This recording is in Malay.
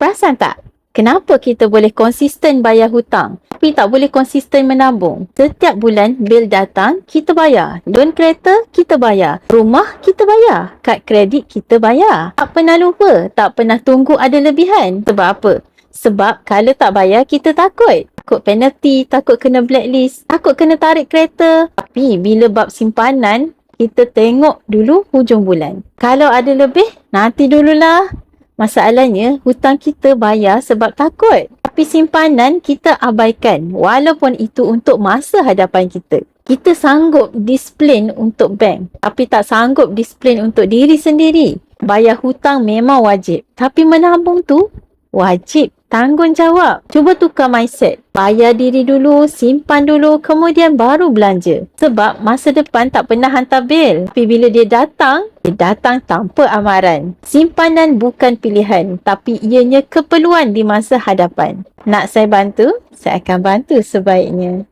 Perasan tak? Kenapa kita boleh konsisten bayar hutang tapi tak boleh konsisten menabung? Setiap bulan bil datang, kita bayar. Loan kereta, kita bayar. Rumah, kita bayar. Kad kredit, kita bayar. Tak pernah lupa, tak pernah tunggu ada lebihan. Sebab apa? Sebab kalau tak bayar, kita takut. Takut penalty, takut kena blacklist, takut kena tarik kereta. Tapi bila bab simpanan, kita tengok dulu hujung bulan. Kalau ada lebih, nanti dululah. Masalahnya, hutang kita bayar sebab takut. Tapi simpanan kita abaikan walaupun itu untuk masa hadapan kita. Kita sanggup disiplin untuk bank tapi tak sanggup disiplin untuk diri sendiri. Bayar hutang memang wajib. Tapi menabung tu wajib. Tanggungjawab. Cuba tukar mindset. Bayar diri dulu, simpan dulu, kemudian baru belanja. Sebab masa depan tak pernah hantar bil. Tapi bila dia datang tanpa amaran. Simpanan bukan pilihan, tapi ianya keperluan di masa hadapan. Nak saya bantu? Saya akan bantu sebaiknya.